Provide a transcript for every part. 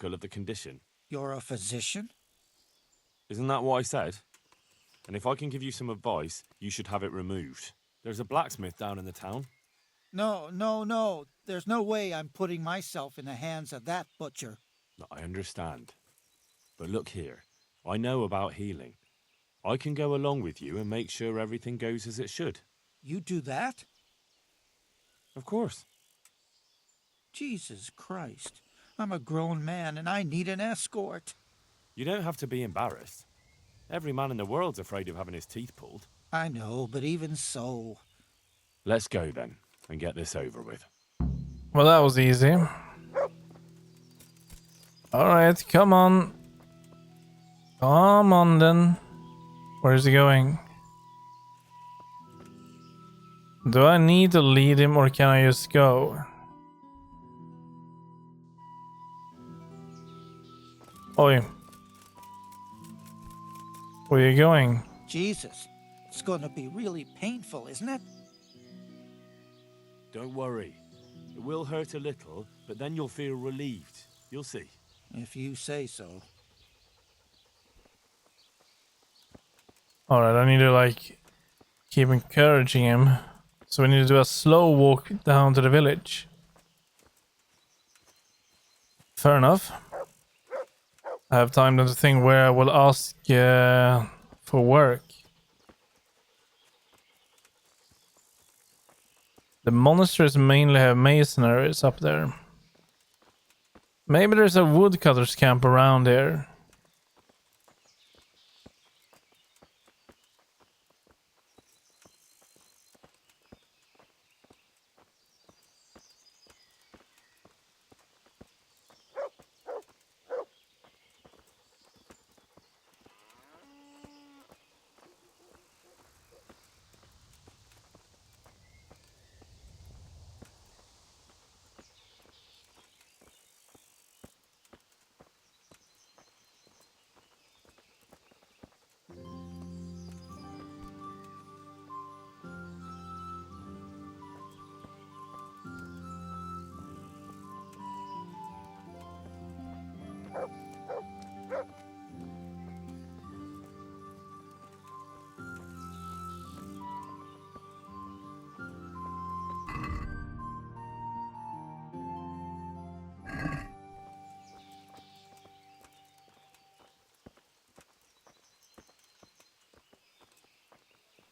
of the condition. You're a physician? Isn't that what I said? And if I can give you some advice, you should have it removed. There's a blacksmith down in the town. No. There's no way I'm putting myself in the hands of that butcher. I understand. But look here, I know about healing. I can go along with you and make sure everything goes as it should. You do that? Of course. Jesus Christ. I'm a grown man and I need an escort. You don't have to be embarrassed. Every man in the world's afraid of having his teeth pulled. I know, but even so... Let's go then, and get this over with. Well, that was easy. Alright, come on. Come on then. Where's he going? Do I need to lead him or can I just go? Oi. Where are you going? Jesus, it's gonna be really painful, isn't it? Don't worry. It will hurt a little, but then you'll feel relieved. You'll see. If you say so. Alright, I need to like keep encouraging him. So we need to do a slow walk down to the village. Fair enough. I have time to think where I will ask for work. The monasteries mainly have masonries up there. Maybe there's a woodcutter's camp around here.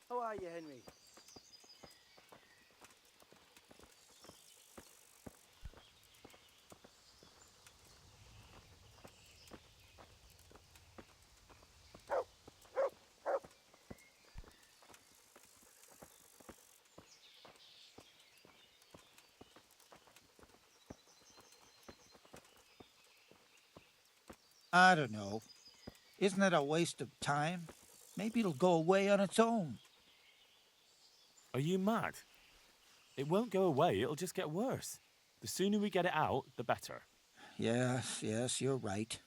How are you, Henry? I don't know. Isn't it a waste of time? Maybe it'll go away on its own. Are you mad? It won't go away, it'll just get worse. The sooner we get it out, the better. Yes, you're right.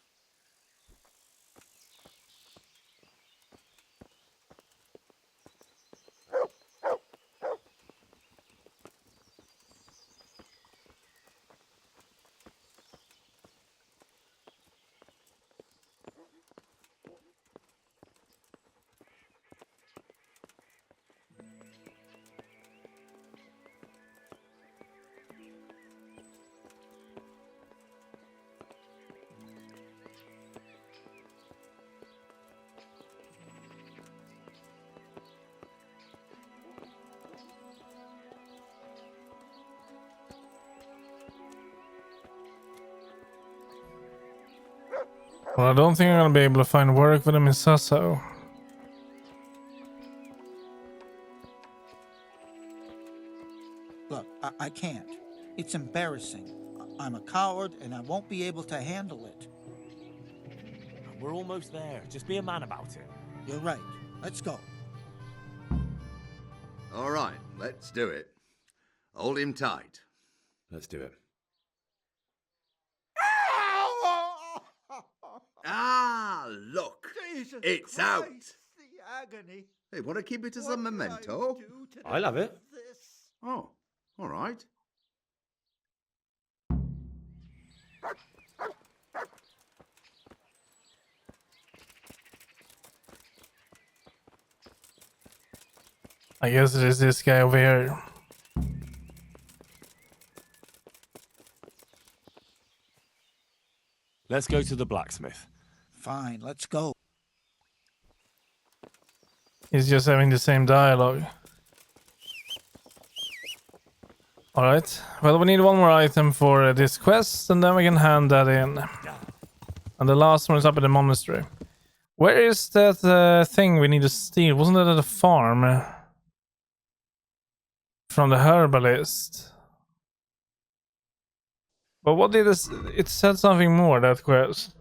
Well, I don't think I'm gonna be able to find work with him in Sasso. Look, I can't. It's embarrassing. I'm a coward and I won't be able to handle it. We're almost there. Just be a man about it. You're right. Let's go. All right, let's do it. Hold him tight. Let's do it. Ah, look. Jesus It's Christ, out. The agony. Hey, want to keep it as a What memento? do I do to I love it. deserve this? Oh, all right. I guess it is this guy over here. Let's go to the blacksmith. Fine, let's go. He's just having the same dialogue. Alright, well, we need one more item for this quest, and then we can hand that in. And the last one is up at the monastery. Where is that thing we need to steal? Wasn't that at a farm? From the herbalist. But what did this... It said something more, that quest.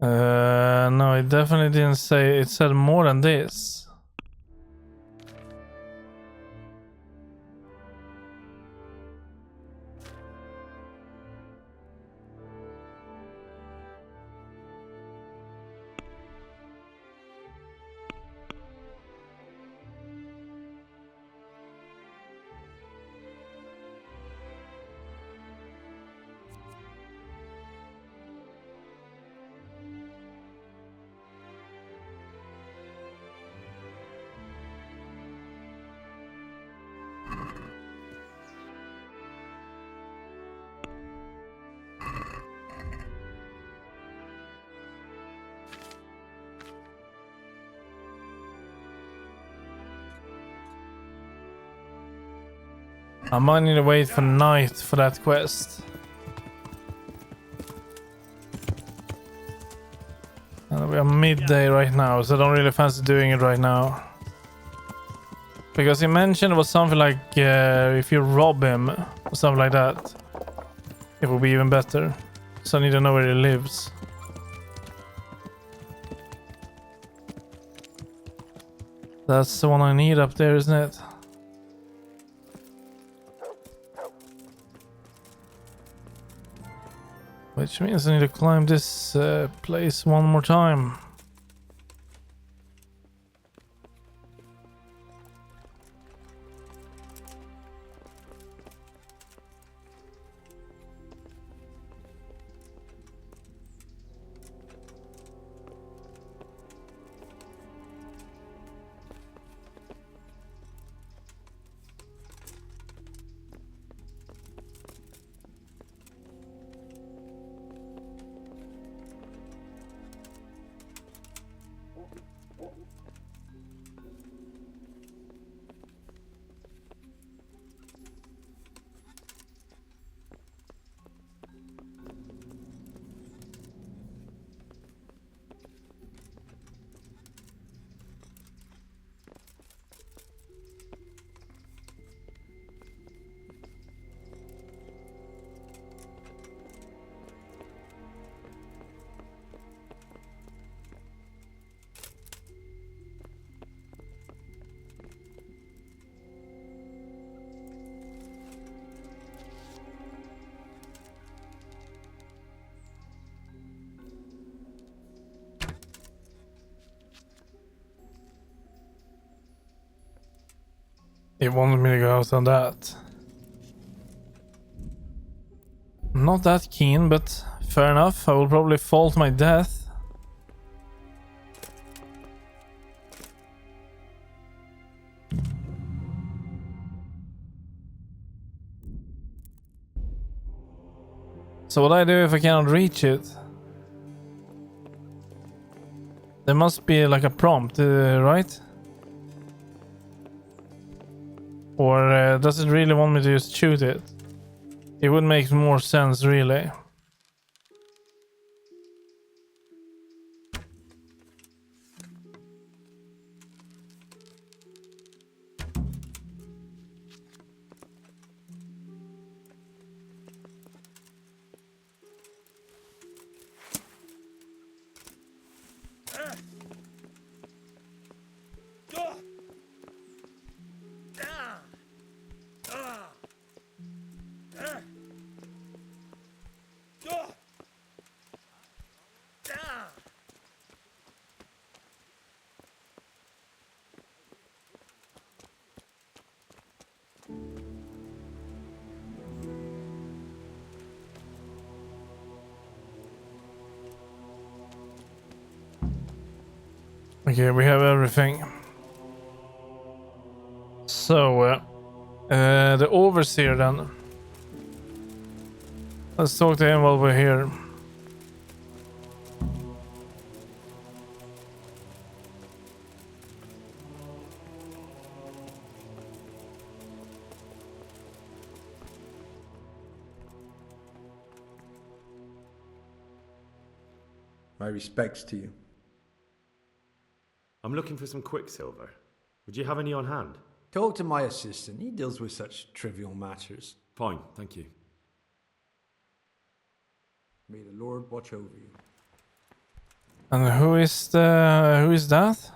No, it definitely didn't say. It said more than this. I might need to wait for night for that quest. And we are midday right now, so I don't really fancy doing it right now. Because he mentioned it was something like if you rob him or something like that, it will be even better. So I need to know where he lives. That's the one I need up there, isn't it? Which means I need to climb this place one more time. He wanted me to go out on that. I'm not that keen, but fair enough. I will probably fall to my death. So what do I do if I cannot reach it? There must be like a prompt, right? Or does it really want me to just shoot it? It would make more sense, really. Okay, we have everything. So, the overseer then. Let's talk to him while we're here. My respects to you. I'm looking for some quicksilver. Would you have any on hand? Talk to my assistant. He deals with such trivial matters. Fine, thank you. May the Lord watch over you. And who is that? What was that?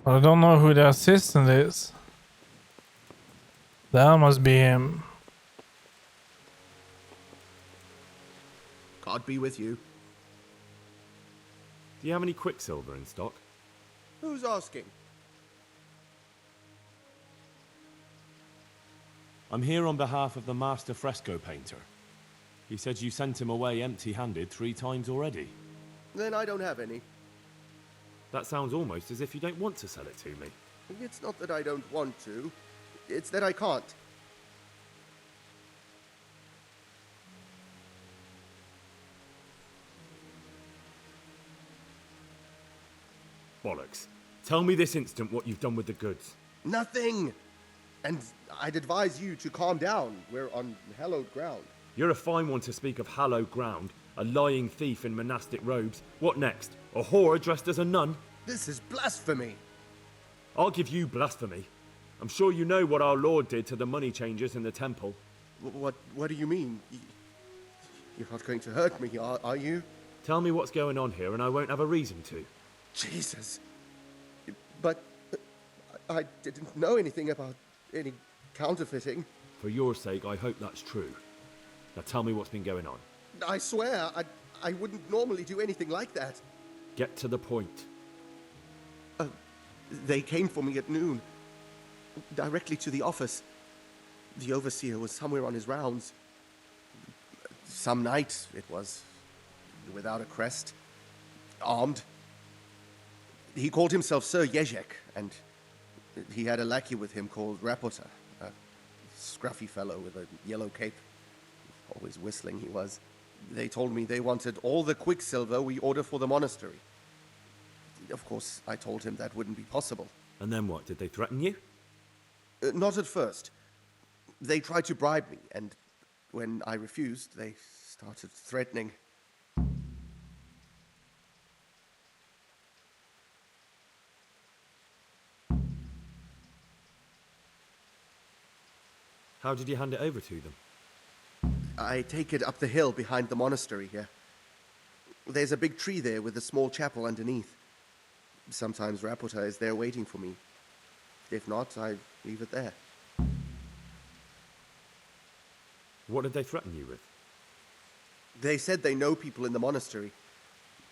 I don't know who the assistant is. That must be him. God be with you. Do you have any quicksilver in stock? Who's asking? I'm here on behalf of the master fresco painter. He said you sent him away empty-handed 3 times already. Then I don't have any. That sounds almost as if you don't want to sell it to me. It's not that I don't want to. It's that I can't. Bollocks. Tell me this instant what you've done with the goods. Nothing! And I'd advise you to calm down. We're on hallowed ground. You're a fine one to speak of hallowed ground, a lying thief in monastic robes. What next? A whore dressed as a nun? This is blasphemy. I'll give you blasphemy. I'm sure you know what our Lord did to the money changers in the temple. What do you mean? You're not going to hurt me, are you? Tell me what's going on here and I won't have a reason to. Jesus. But I didn't know anything about any counterfeiting. For your sake, I hope that's true. Now tell me what's been going on. I swear, I wouldn't normally do anything like that. Get to the point. They came for me at noon, directly to the office. The overseer was somewhere on his rounds. Some night, it was, without a crest, armed. He called himself Sir Jezek, and he had a lackey with him called Rapota, a scruffy fellow with a yellow cape. Always whistling he was. They told me they wanted all the quicksilver we order for the monastery. Of course, I told him that wouldn't be possible. And then what? Did they threaten you? Not at first. They tried to bribe me, and when I refused, they started threatening. How did you hand it over to them? I take it up the hill behind the monastery here. There's a big tree there with a small chapel underneath. Sometimes Rapota is there waiting for me. If not, I leave it there. What did they threaten you with? They said they know people in the monastery,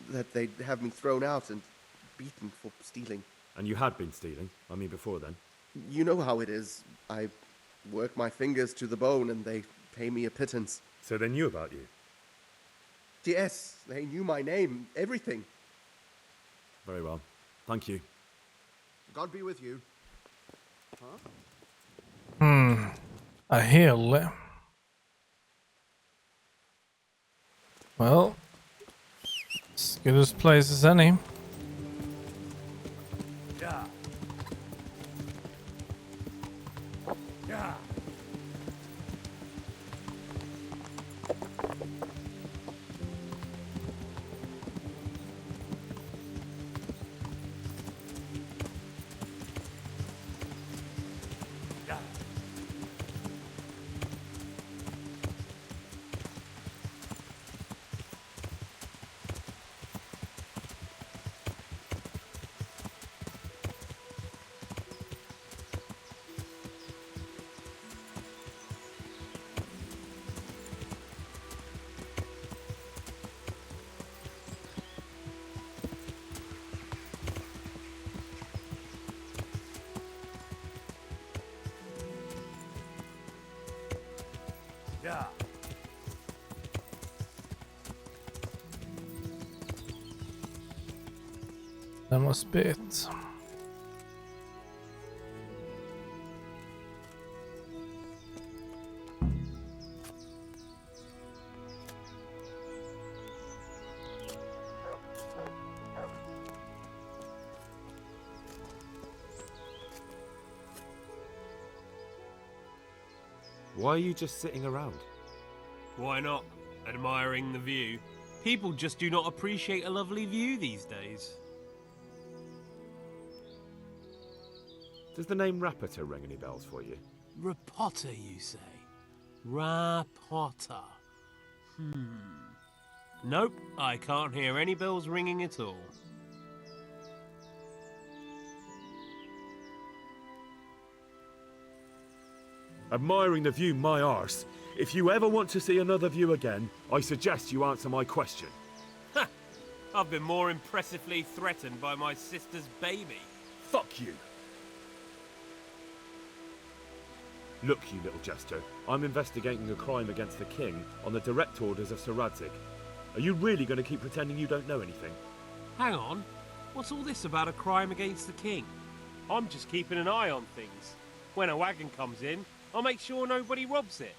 that they'd have me thrown out and beaten for stealing. And you had been stealing, I mean before then. You know how it is. I work my fingers to the bone and they pay me a pittance. So they knew about you? Yes, they knew my name, everything. Very well. Thank you. God be with you. A hill. Well, as good as place as any. Yeah. Yeah. Yeah. That must be it. Why are you just sitting around? Why not? Admiring the view. People just do not appreciate a lovely view these days. Does the name Rapiter ring any bells for you? Rapota, you say? Rapota. Nope, I can't hear any bells ringing at all. Admiring the view, my arse. If you ever want to see another view again, I suggest you answer my question. Ha! I've been more impressively threatened by my sister's baby. Fuck you! Look, you little jester, I'm investigating a crime against the king on the direct orders of Sir Radzig. Are you really going to keep pretending you don't know anything? Hang on, what's all this about a crime against the king? I'm just keeping an eye on things. When a wagon comes in, I'll make sure nobody robs it.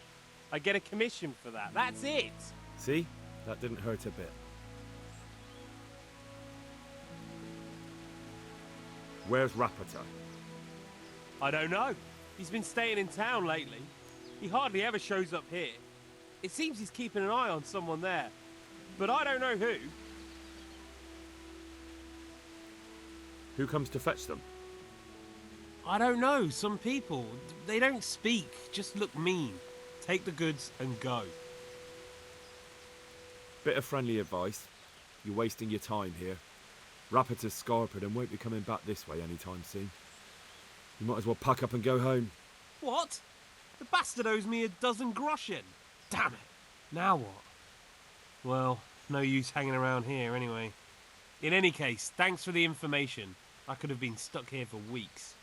I get a commission for that, that's it! See? That didn't hurt a bit. Where's Rapiter? I don't know. He's been staying in town lately. He hardly ever shows up here. It seems he's keeping an eye on someone there. But I don't know who. Who comes to fetch them? I don't know, some people. They don't speak, just look mean. Take the goods and go. Bit of friendly advice. You're wasting your time here. Rapiter's scarpered and won't be coming back this way anytime soon. You might as well pack up and go home. What? The bastard owes me 12 groschen. Damn it. Now what? Well, no use hanging around here anyway. In any case, thanks for the information. I could have been stuck here for weeks.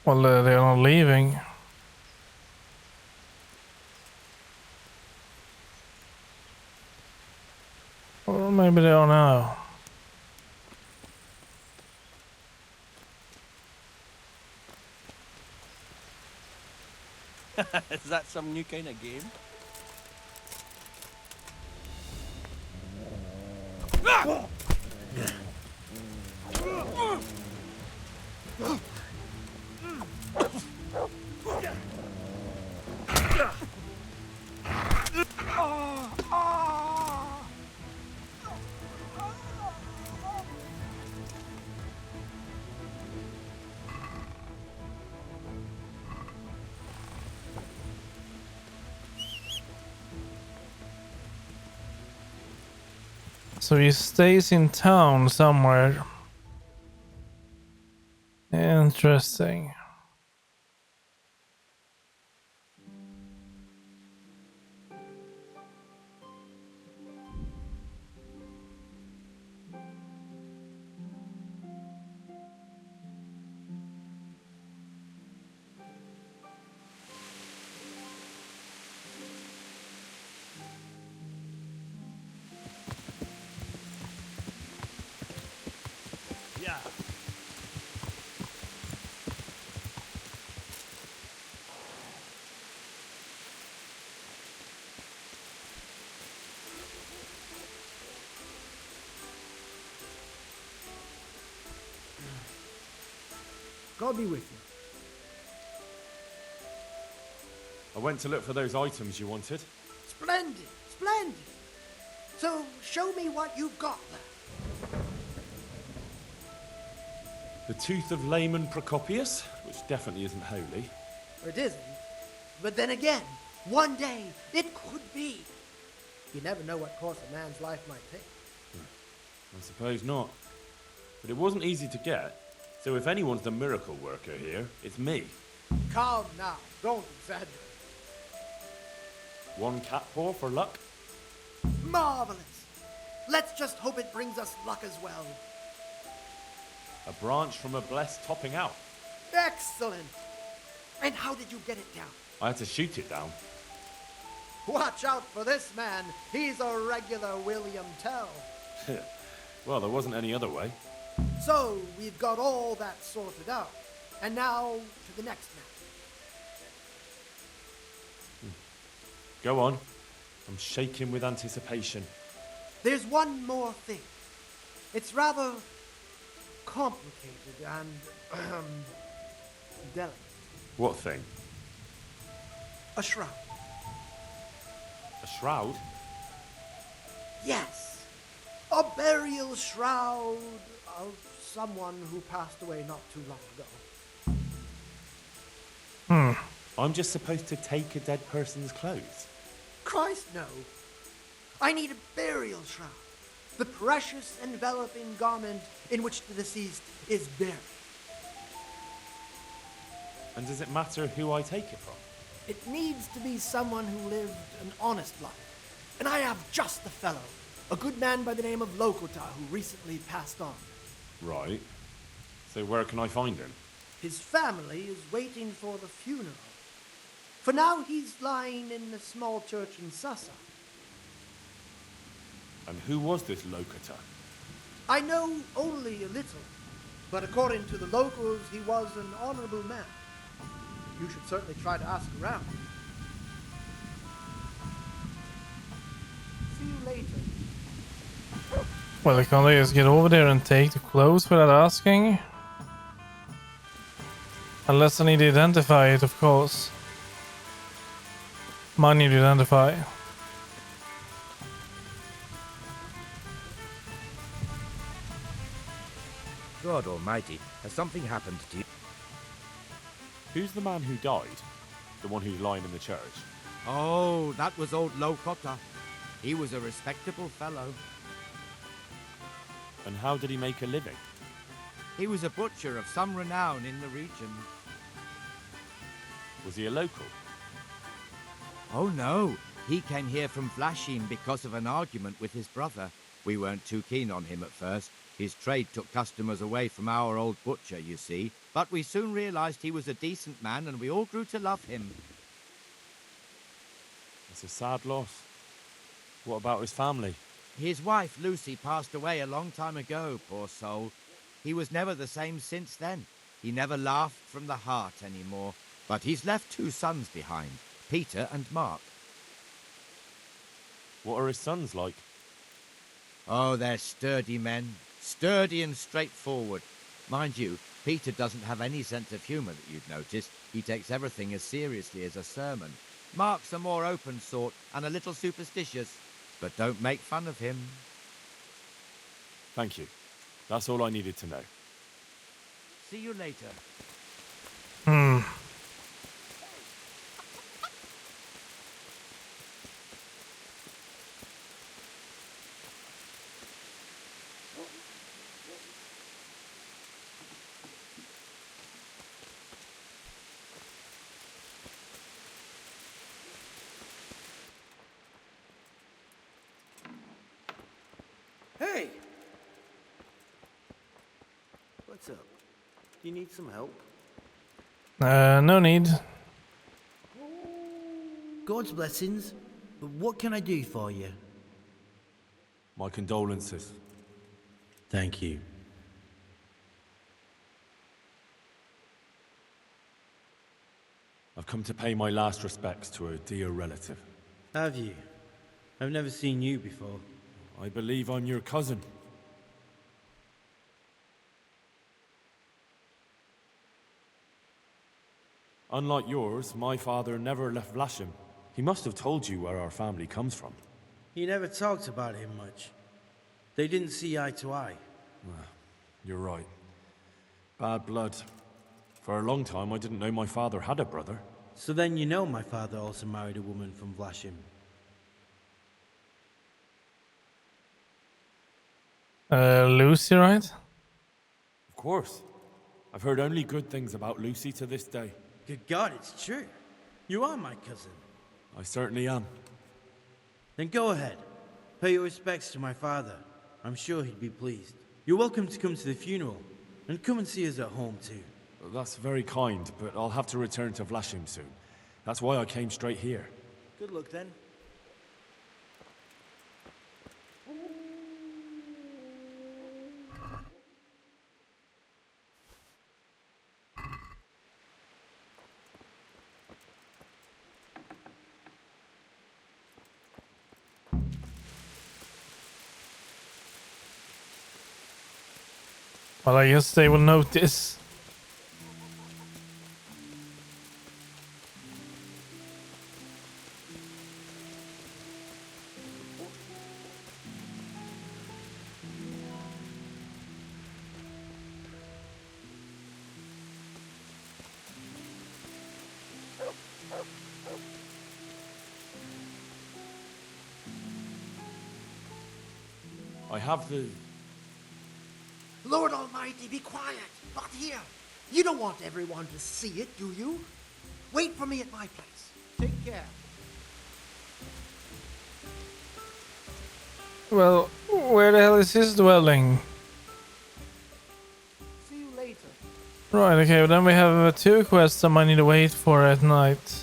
Well, they're not leaving. Or maybe they are now. Is that some new kind of game? So he stays in town somewhere. Interesting. Yeah. God be with you. I went to look for those items you wanted. Splendid, splendid. So show me what you've got there. The tooth of layman Procopius, which definitely isn't holy. It isn't. But then again, one day it could be. You never know what course a man's life might take. I suppose not. But it wasn't easy to get, so if anyone's the miracle worker here, it's me. Calm now. Don't exaggerate. One cat paw for luck? Marvelous. Let's just hope it brings us luck as well. A branch from a blessed topping out. Excellent. And how did you get it down? I had to shoot it down. Watch out for this man. He's a regular William Tell. Well, there wasn't any other way. So, we've got all that sorted out. And now, to the next man. Go on. I'm shaking with anticipation. There's one more thing. It's rather complicated and, delicate. What thing? A shroud. A shroud? Yes. A burial shroud of someone who passed away not too long ago. I'm just supposed to take a dead person's clothes. Christ, no. I need a burial shroud. The precious enveloping garment in which the deceased is buried. And does it matter who I take it from? It needs to be someone who lived an honest life. And I have just the fellow. A good man by the name of Lokota who recently passed on. Right. So where can I find him? His family is waiting for the funeral. For now, he's lying in a small church in Sasa. And who was this Lokota? I know only a little, but according to the locals, he was an honorable man. You should certainly try to ask around. See you later. Well, I can't just get over there and take the clothes without asking. Unless I need to identify it, of course. Money to identify. God almighty, has something happened to you? Who's the man who died? The one who's lying in the church? Oh, that was old Lokota. He was a respectable fellow. And how did he make a living? He was a butcher of some renown in the region. Was he a local? Oh no, he came here from Vlashim because of an argument with his brother. We weren't too keen on him at first. His trade took customers away from our old butcher, you see. But we soon realized he was a decent man and we all grew to love him. It's a sad loss. What about his family? His wife, Lucy, passed away a long time ago, poor soul. He was never the same since then. He never laughed from the heart anymore. But he's left 2 sons behind, Peter and Mark. What are his sons like? Oh, they're sturdy men. Sturdy and straightforward. Mind you, Peter doesn't have any sense of humour that you'd notice. He takes everything as seriously as a sermon. Mark's a more open sort and a little superstitious. But don't make fun of him. Thank you. That's all I needed to know. See you later. Hey! What's up? Do you need some help? No need. God's blessings. What can I do for you? My condolences. Thank you. I've come to pay my last respects to a dear relative. Have you? I've never seen you before. I believe I'm your cousin. Unlike yours, my father never left Vlashim. He must have told you where our family comes from. He never talked about him much. They didn't see eye to eye. Well, you're right. Bad blood. For a long time, I didn't know my father had a brother. So then you know my father also married a woman from Vlashim. Lucy, right? Of course. I've heard only good things about Lucy to this day. Good God, it's true. You are my cousin. I certainly am. Then go ahead. Pay your respects to my father. I'm sure he'd be pleased. You're welcome to come to the funeral. And come and see us at home too. Well, that's very kind, but I'll have to return to Vlashim soon. That's why I came straight here. Good luck then. Well, I guess they will notice. I have the... Lord Almighty, be quiet. Not here. You don't want everyone to see it, do you? Wait for me at my place. Take care. Well, where the hell is his dwelling? See you later. Right, okay, but then we have 2 quests I might need to wait for at night.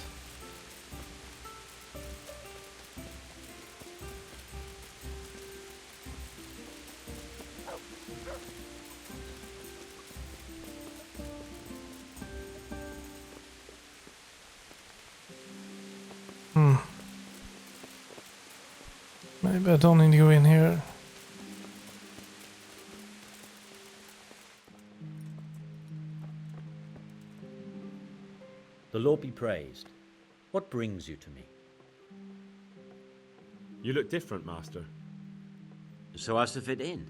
Maybe I don't need to go in here. The Lord be praised. What brings you to me? You look different, Master. So as to fit in.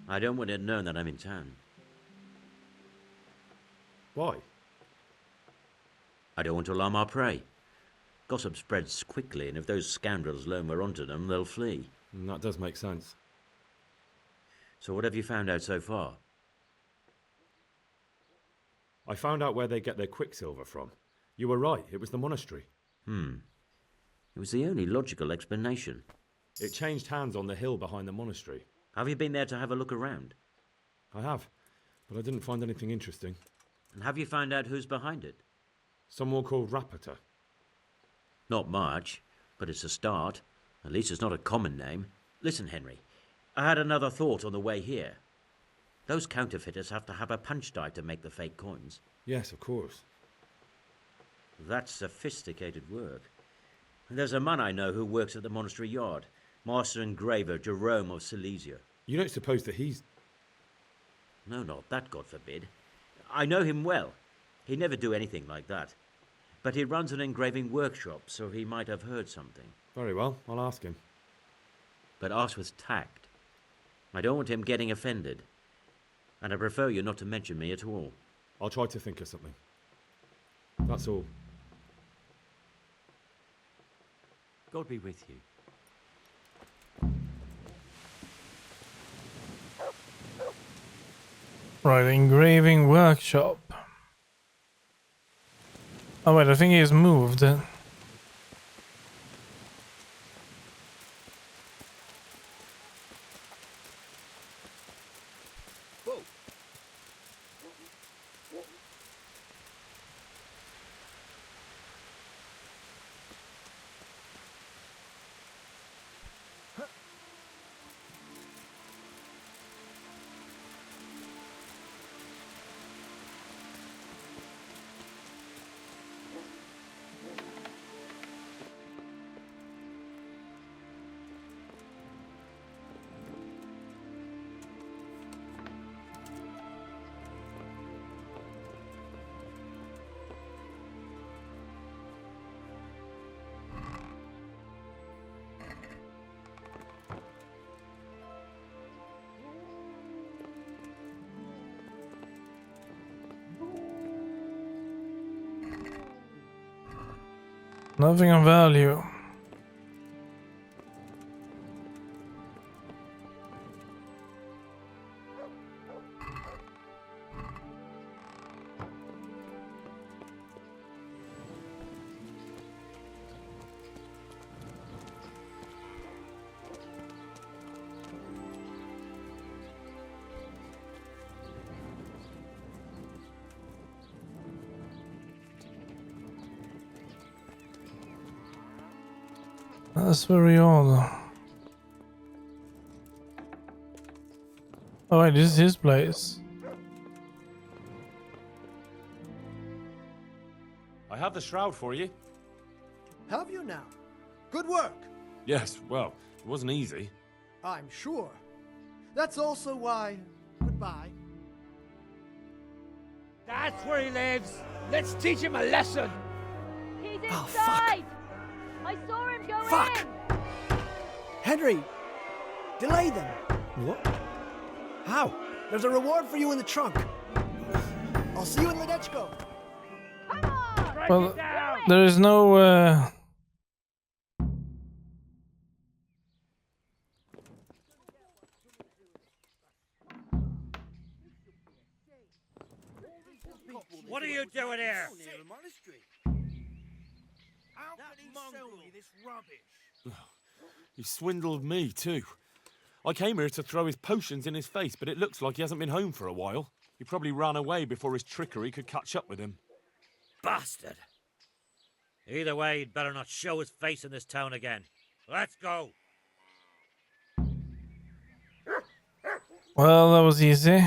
I don't want it known that I'm in town. Why? I don't want to alarm our prey. Gossip spreads quickly, and if those scoundrels learn we're onto them, they'll flee. That does make sense. So what have you found out so far? I found out where they get their quicksilver from. You were right, it was the monastery. It was the only logical explanation. It changed hands on the hill behind the monastery. Have you been there to have a look around? I have, but I didn't find anything interesting. And have you found out who's behind it? Someone called Rapata. Not much, but it's a start. At least it's not a common name. Listen, Henry, I had another thought on the way here. Those counterfeiters have to have a punch die to make the fake coins. Yes, of course. That's sophisticated work. And there's a man I know who works at the monastery yard, Master Engraver Jerome of Silesia. You don't suppose that he's... No, not that, God forbid. I know him well. He'd never do anything like that. But he runs an engraving workshop, so he might have heard something. Very well, I'll ask him. But ask with tact. I don't want him getting offended. And I prefer you not to mention me at all. I'll try to think of something. That's all. God be with you. Right, engraving workshop. Oh wait, I think he's moved. Nothing of value. That's very odd. Oh wait, this is his place. I have the shroud for you. Have you now? Good work. Yes, well, it wasn't easy. I'm sure. That's also why. Goodbye. That's where he lives. Let's teach him a lesson. He's inside. Oh, fuck. I saw him go Fuck. in. Henry, delay them. What? How? There's a reward for you in the trunk. I'll see you in Ledechko. Well, there is no. What are you doing here? How can he sell me this rubbish? He swindled me too. I came here to throw his potions in his face, but it looks like he hasn't been home for a while. He probably ran away before his trickery could catch up with him. Bastard! Either way, he'd better not show his face in this town again. Let's go! Well, that was easy.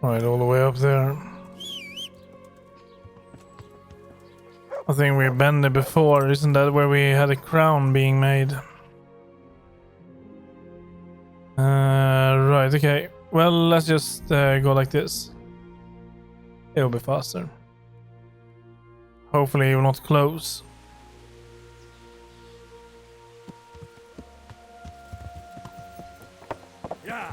Right, all the way up there. I think we've been there before, isn't that where we had a crown being made? Right, okay. Well, let's just go like this. It'll be faster. Hopefully you're not close. Yeah.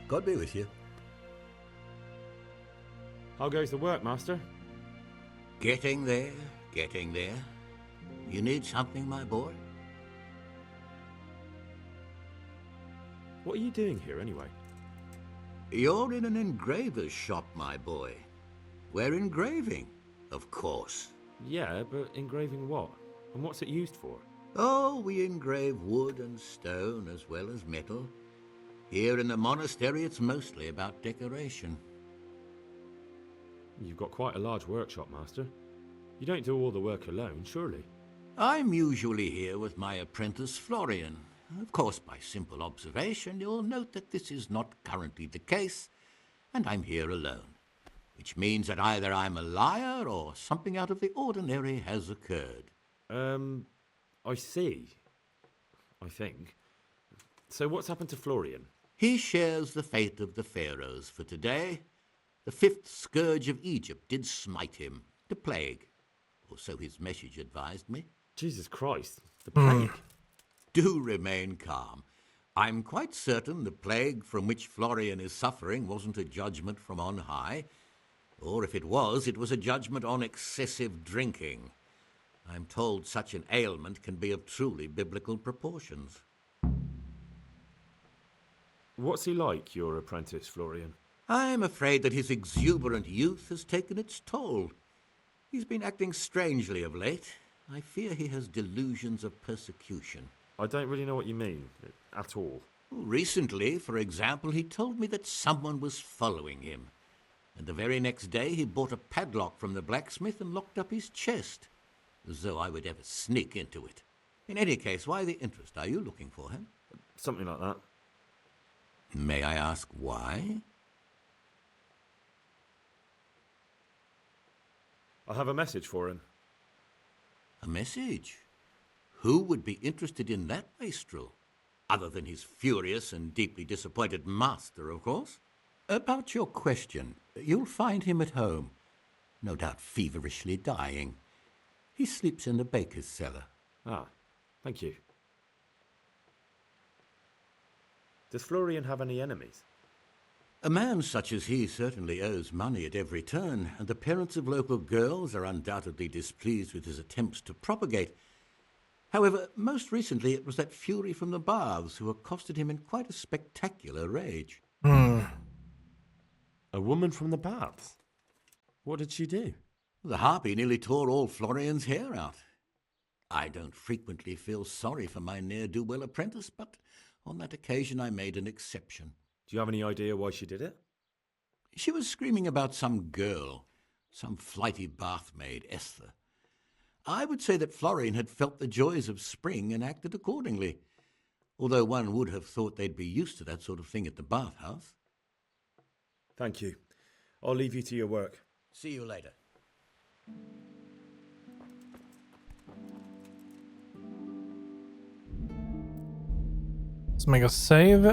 God be with you. How goes the work, Master? Getting there, getting there. You need something, my boy? What are you doing here, anyway? You're in an engraver's shop, my boy. We're engraving, of course. Yeah, but engraving what? And what's it used for? Oh, we engrave wood and stone as well as metal. Here in the monastery, it's mostly about decoration. You've got quite a large workshop, Master. You don't do all the work alone, surely? I'm usually here with my apprentice, Florian. Of course, by simple observation, you'll note that this is not currently the case, and I'm here alone, which means that either I'm a liar or something out of the ordinary has occurred. I see. I think. So what's happened to Florian? He shares the fate of the pharaohs for today. The fifth scourge of Egypt did smite him, the plague, or so his message advised me. Jesus Christ, the plague. Do remain calm. I'm quite certain the plague from which Florian is suffering wasn't a judgment from on high, or if it was a judgment on excessive drinking. I'm told such an ailment can be of truly biblical proportions. What's he like, your apprentice, Florian? I'm afraid that his exuberant youth has taken its toll. He's been acting strangely of late. I fear he has delusions of persecution. I don't really know what you mean, at all. Recently, for example, he told me that someone was following him. And the very next day he bought a padlock from the blacksmith and locked up his chest. As though I would ever sneak into it. In any case, why the interest? Are you looking for him? Something like that. May I ask why? I have a message for him. A message? Who would be interested in that wastrel? Other than his furious and deeply disappointed master, of course. About your question, you'll find him at home. No doubt feverishly dying. He sleeps in the baker's cellar. Ah, thank you. Does Florian have any enemies? A man such as he certainly owes money at every turn, and the parents of local girls are undoubtedly displeased with his attempts to propagate. However, most recently it was that fury from the baths who accosted him in quite a spectacular rage. A woman from the baths? What did she do? The harpy nearly tore all Florian's hair out. I don't frequently feel sorry for my ne'er-do-well apprentice, but on that occasion I made an exception. Do you have any idea why she did it? She was screaming about some girl, some flighty bath-maid, Esther. I would say that Florian had felt the joys of spring and acted accordingly, although one would have thought they'd be used to that sort of thing at the bathhouse. Thank you. I'll leave you to your work. See you later. Let's make a save.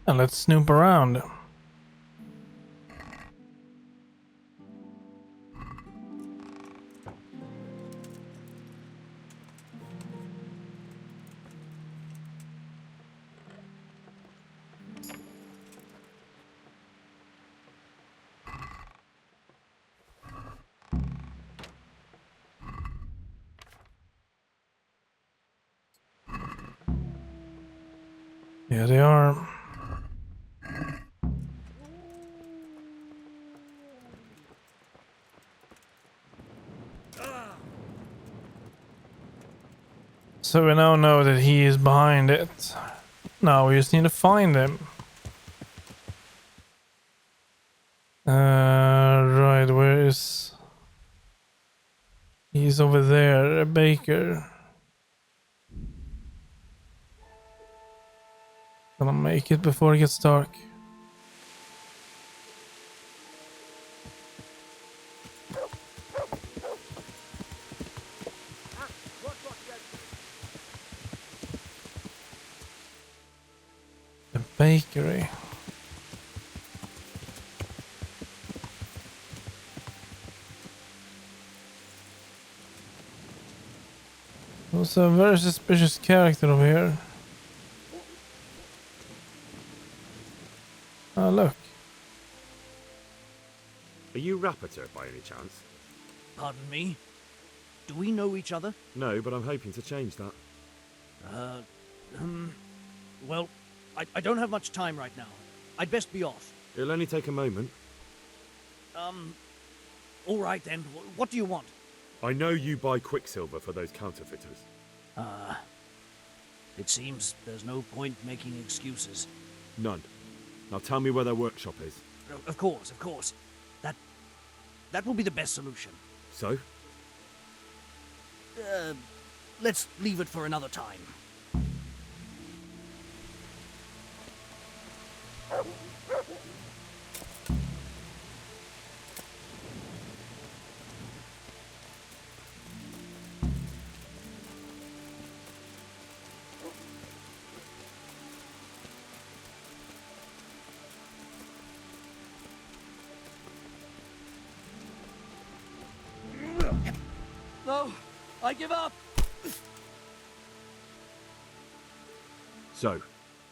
And let's snoop around. Yeah, they are. So we now know that he is behind it. Now we just need to find him. Right, where is... He's over there, a baker. Gonna make it before it gets dark. The bakery. There's a very suspicious character over here. Oh, look. Are you Rapiter by any chance? Pardon me? Do we know each other? No, but I'm hoping to change that. Well, I don't have much time right now. I'd best be off. It'll only take a moment. All right then. What do you want? I know you buy quicksilver for those counterfeiters. It seems there's no point making excuses. None. Now tell me where their workshop is. Of course. That will be the best solution. So? Let's leave it for another time. No, I give up. So,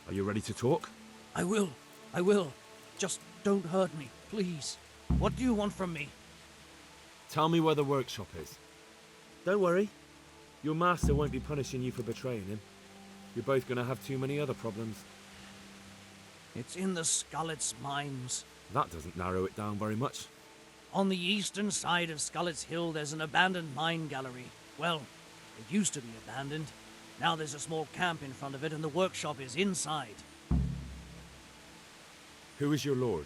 are you ready to talk? I will. Just don't hurt me, please. What do you want from me? Tell me where the workshop is. Don't worry. Your master won't be punishing you for betraying him. You're both going to have too many other problems. It's in the Skullet's mines. That doesn't narrow it down very much. On the eastern side of Skullet's Hill, there's an abandoned mine gallery. Well, it used to be abandoned. Now there's a small camp in front of it, and the workshop is inside. Who is your lord?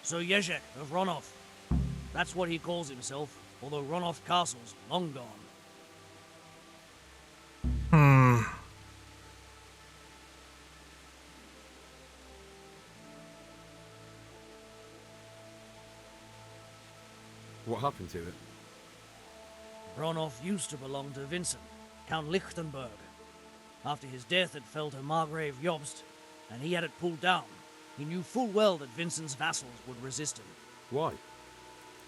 Sir Yezhek of Ronoff. That's what he calls himself, although Ronoff Castle's long gone. What happened to it? Ronoff used to belong to Vincent, Count Lichtenberg. After his death, it fell to Margrave Jobst, and he had it pulled down. He knew full well that Vincent's vassals would resist him. Why?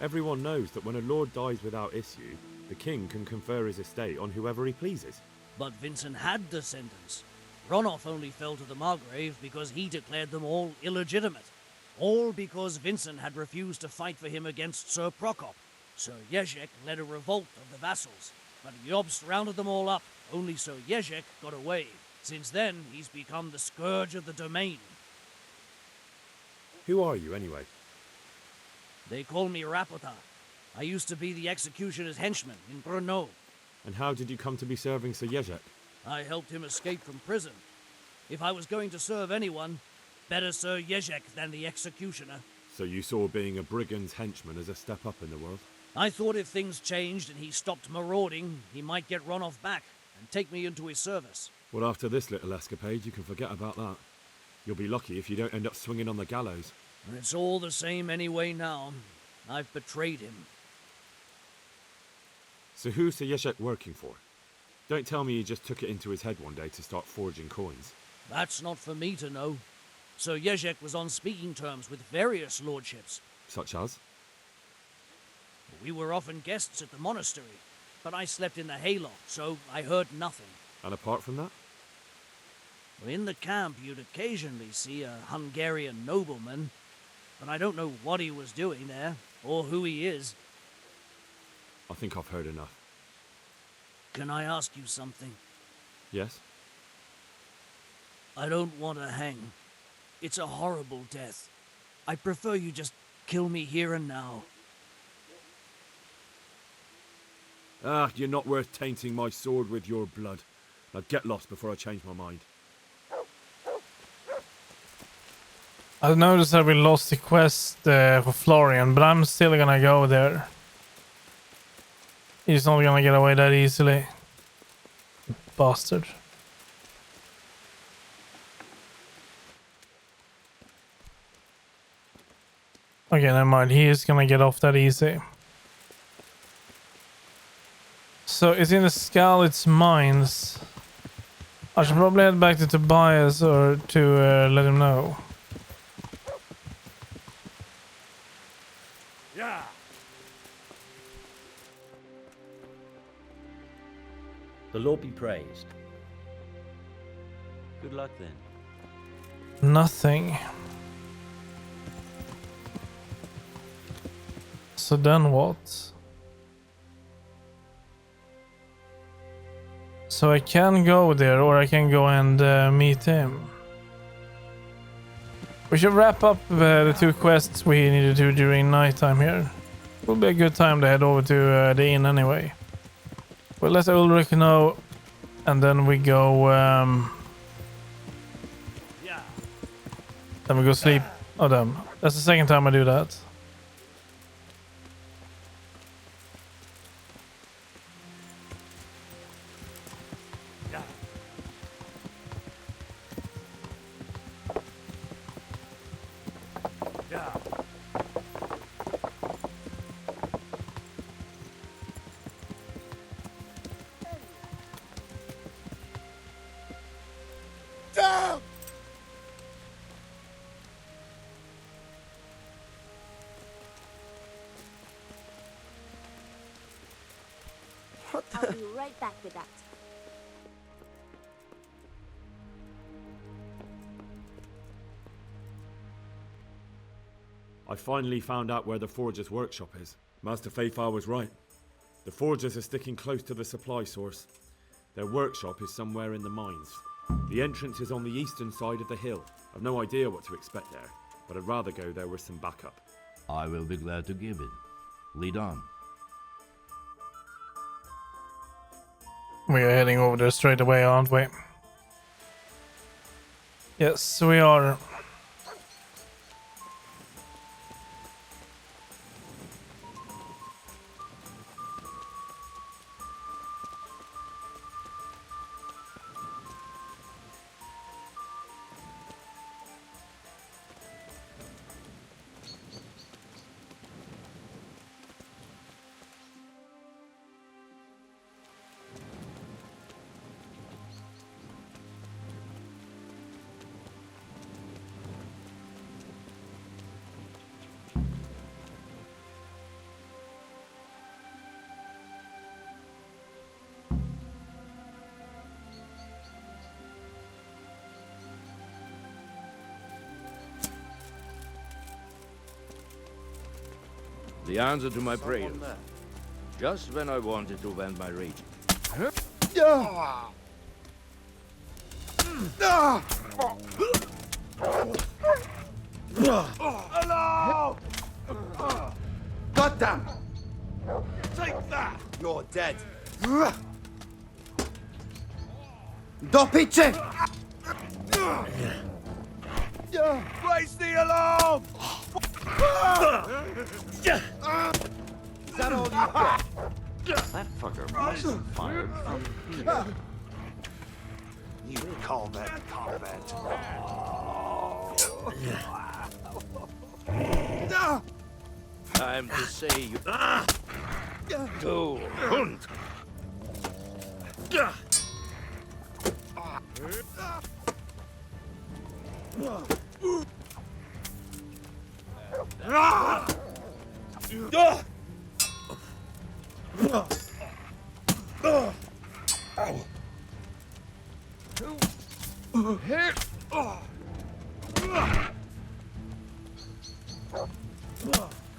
Everyone knows that when a lord dies without issue, the king can confer his estate on whoever he pleases. But Vincent had descendants. Ronoff only fell to the Margrave because he declared them all illegitimate. All because Vincent had refused to fight for him against Sir Prokop. Sir Yezhek led a revolt of the vassals, but Jobst rounded them all up. Only Sir Yezhek got away. Since then, he's become the scourge of the domain. Who are you, anyway? They call me Rapota. I used to be the executioner's henchman in Brno. And how did you come to be serving Sir Yezhek? I helped him escape from prison. If I was going to serve anyone, better Sir Yezhek than the executioner. So you saw being a brigand's henchman as a step up in the world? I thought if things changed and he stopped marauding, he might get Ronoff back and take me into his service. Well, after this little escapade, you can forget about that. You'll be lucky if you don't end up swinging on the gallows. It's all the same anyway now. I've betrayed him. So who's Sir Yezhek working for? Don't tell me he just took it into his head one day to start forging coins. That's not for me to know. Sir Yezhek was on speaking terms with various lordships. Such as? We were often guests at the monastery, but I slept in the hayloft, so I heard nothing. And apart from that? In the camp, you'd occasionally see a Hungarian nobleman, but I don't know what he was doing there, or who he is. I think I've heard enough. Can I ask you something? Yes? I don't want to hang. It's a horrible death. I prefer you just kill me here and now. Ah, you're not worth tainting my sword with your blood. Now get lost before I change my mind. I've noticed that we lost the quest for Florian, but I'm still gonna go there. He's not gonna get away that easily. Bastard. Okay, never mind. He is gonna get off that easy. So it's in the Skalitz mines. I should probably head back to Tobias or to let him know. Yeah. The Lord be praised. Good luck then. Nothing. So then what? So I can go there, or I can go and meet him. We should wrap up the two quests we need to do during nighttime here. Will be a good time to head over to the inn anyway. We'll let Ulrich know, and then we go. Then we go sleep. Oh damn! That's the second time I do that. I'll be right back with that. I finally found out where the Forger's workshop is. Master Faithfar was right. The Forgers are sticking close to the supply source. Their workshop is somewhere in the mines. The entrance is on the eastern side of the hill. I've no idea what to expect there, but I'd rather go there with some backup. I will be glad to give it. Lead on. We are heading over there straight away, aren't we? Yes, we are. The answer to my prayers. Just when I wanted to vent my rage. Hello! Goddamn! Take that! You're dead. Do pitche! Raise the alarm! Is that all you got? That fucker must have fired from here. You call that combat? Time to say you. Go hunt.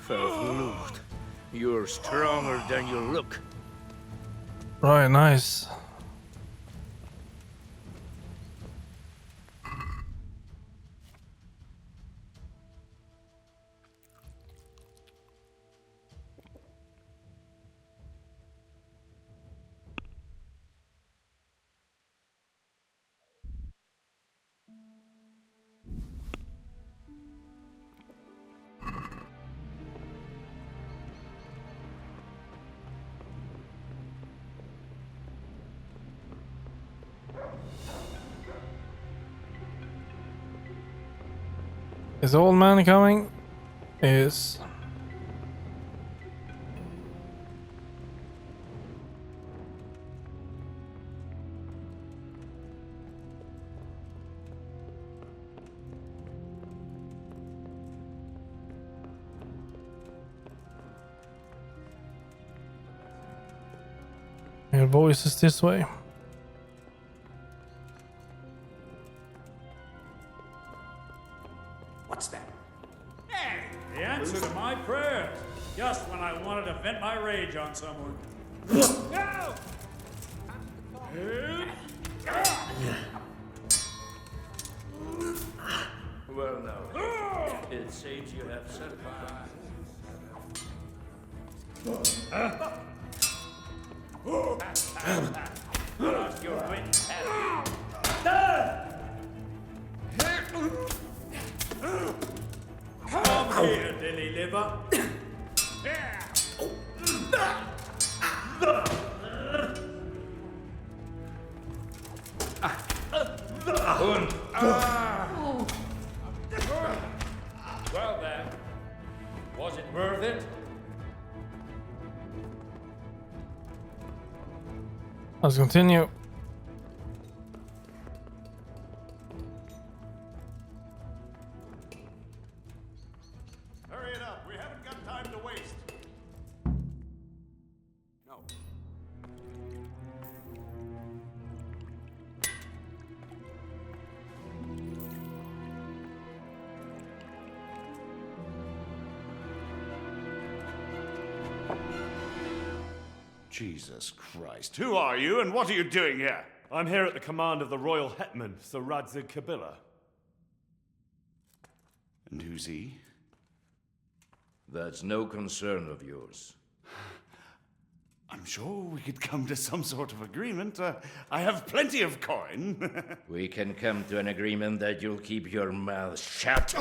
Verflucht. You're stronger than you look. Right, nice. Is the old man coming? Is. Your voice is this way. What's that? Hey, the answer to my prayers. Just when I wanted to vent my rage on someone. No! Well, now, it seems you have survived. Lost your wit, have you? Come here, dilly liver. Well then, was it worth it? Let's continue. Hurry it up. We haven't got time to waste. No. Jesus Christ. Who are you and what are you doing here? I'm here at the command of the royal hetman, Sir Radzig Kabila. And who's he? That's no concern of yours. I'm sure we could come to some sort of agreement. I have plenty of coin. We can come to an agreement that you'll keep your mouth shut.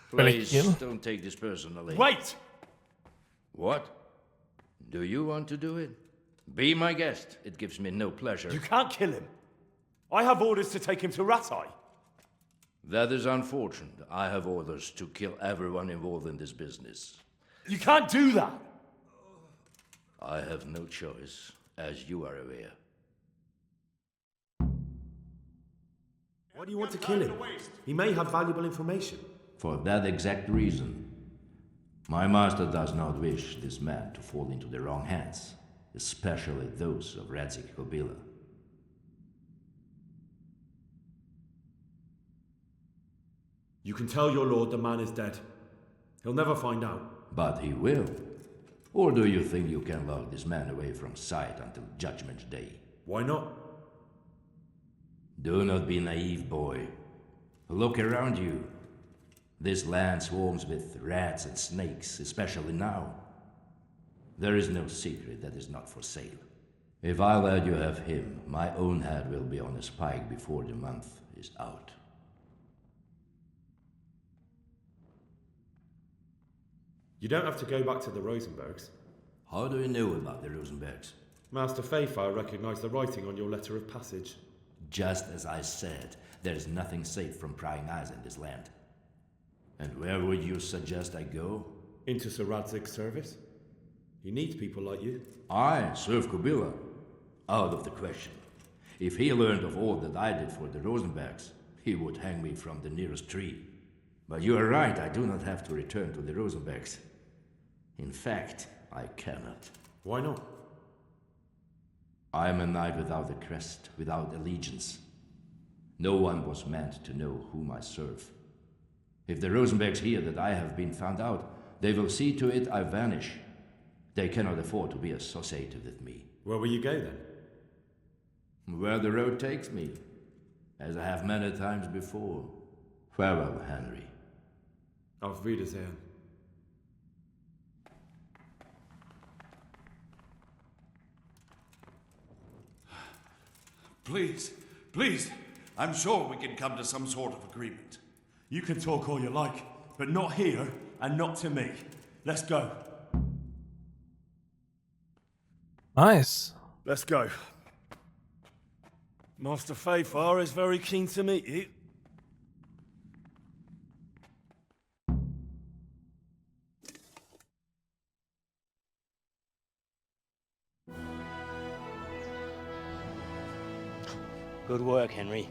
Please, don't take this personally. Wait! What? Do you want to do it? Be my guest. It gives me no pleasure. You can't kill him. I have orders to take him to Rattay. That is unfortunate. I have orders to kill everyone involved in this business. You can't do that. I have no choice, as you are aware. Why do you want to kill him? He may have valuable information. For that exact reason. My master does not wish this man to fall into the wrong hands, especially those of Radzik Kobila. You can tell your lord the man is dead. He'll never find out. But he will. Or do you think you can lock this man away from sight until Judgment Day? Why not? Do not be naive, boy. Look around you. This land swarms with rats and snakes, especially now. There is no secret that is not for sale. If I let you have him, my own head will be on a spike before the month is out. You don't have to go back to the Rosenbergs. How do you know about the Rosenbergs? Master Fayfire recognized the writing on your letter of passage. Just as I said, there is nothing safe from prying eyes in this land. And where would you suggest I go? Into Sir Radzig's service. He needs people like you. I serve Kobila. Out of the question. If he learned of all that I did for the Rosenbergs, he would hang me from the nearest tree. But you are right, I do not have to return to the Rosenbergs. In fact, I cannot. Why not? I am a knight without a crest, without allegiance. No one was meant to know whom I serve. If the Rosenbergs hear that I have been found out, they will see to it I vanish. They cannot afford to be associated with me. Where will you go then? Where the road takes me, as I have many times before. Farewell, Henry. Auf Wiedersehen. Please, please, I'm sure we can come to some sort of agreement. You can talk all you like, but not here and not to me. Let's go. Nice. Let's go. Master Fayfire is very keen to meet you. Good work, Henry.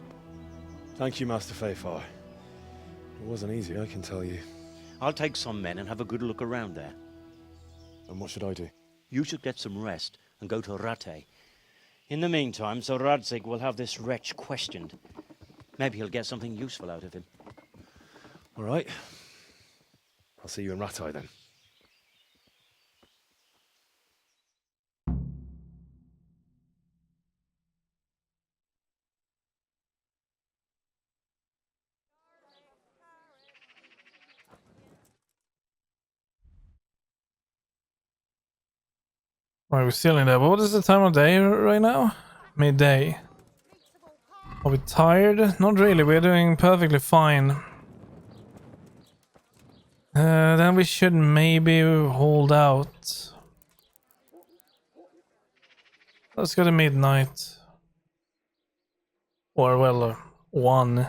Thank you, Master Fayfire. It wasn't easy, I can tell you. I'll take some men and have a good look around there. And what should I do? You should get some rest and go to Rattay. In the meantime, Sir Radzig will have this wretch questioned. Maybe he'll get something useful out of him. All right. I'll see you in Rattay then. Are we still in there? What is the time of day right now? Midday. Are we tired? Not really, we're doing perfectly fine. Then we should maybe hold out. Let's go to midnight. Or well, 1.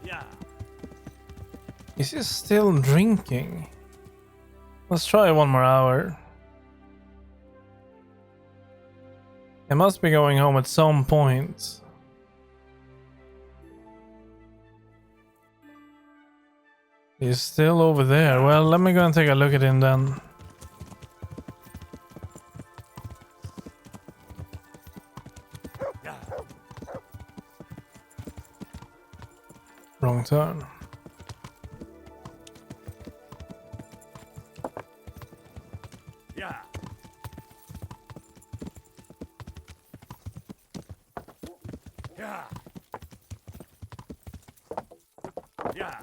Yeah. Is he still drinking? Let's try 1 more hour. He must be going home at some point. He's still over there. Well, let me go and take a look at him then. Wrong turn. Yeah. Yeah. Yeah.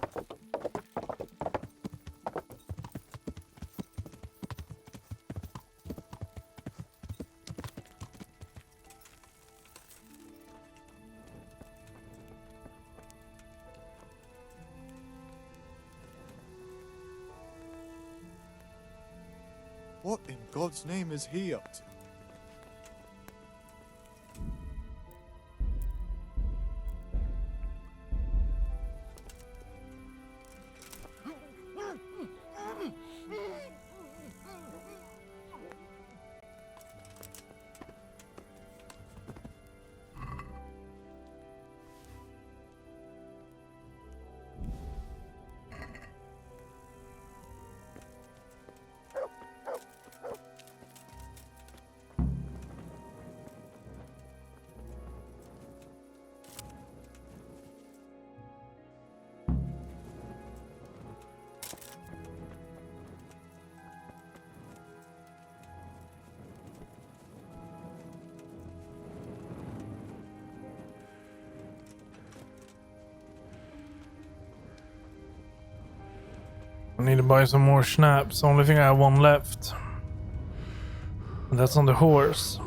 What in God's name is he up to? I need to buy some more schnapps. Only thing I have one left. And that's on the horse.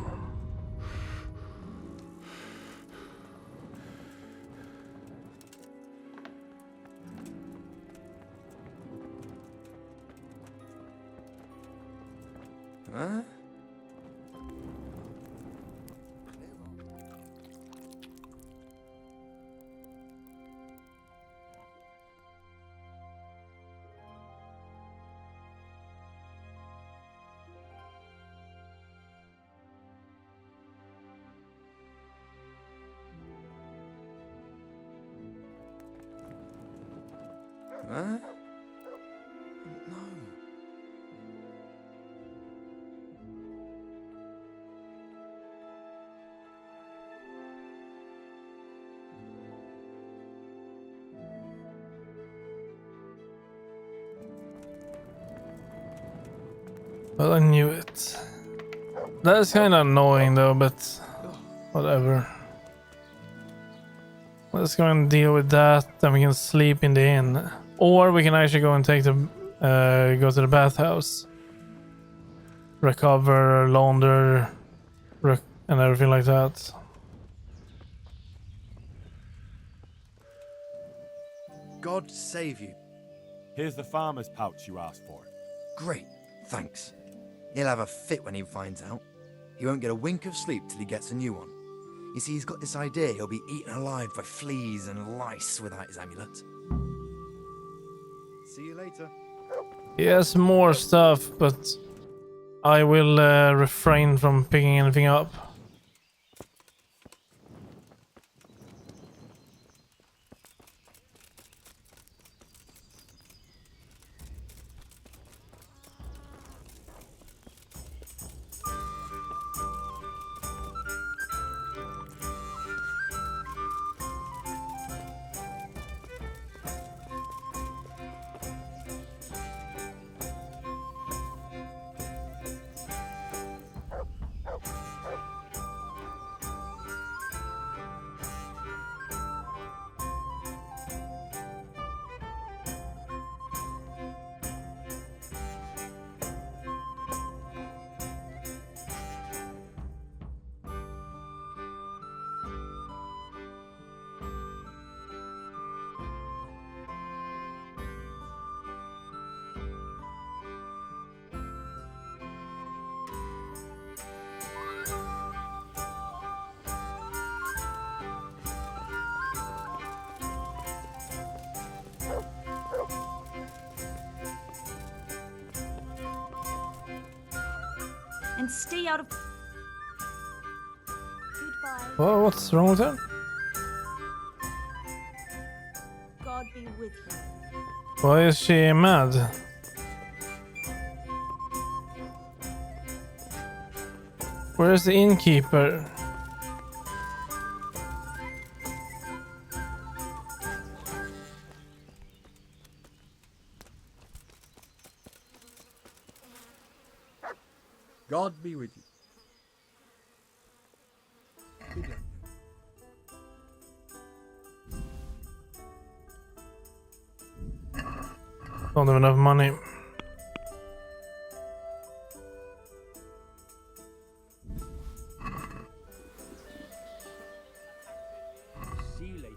Huh? Huh? No. Well, I knew it. That's kind of annoying though, but whatever. Let's go and deal with that, then we can sleep in the inn. Or we can actually go and take the go to the bathhouse. Recover, launder, and everything like that. God save you. Here's the farmer's pouch you asked for. Great, thanks. He'll have a fit when he finds out. He won't get a wink of sleep till he gets a new one. You see, he's got this idea he'll be eaten alive by fleas and lice without his amulet. See you later. He has more stuff, but I will refrain from picking anything up. And stay out of... Well, what's wrong with her? God be with you. Why is she mad? Where's the innkeeper? God be with you. Don't have enough money. See you later.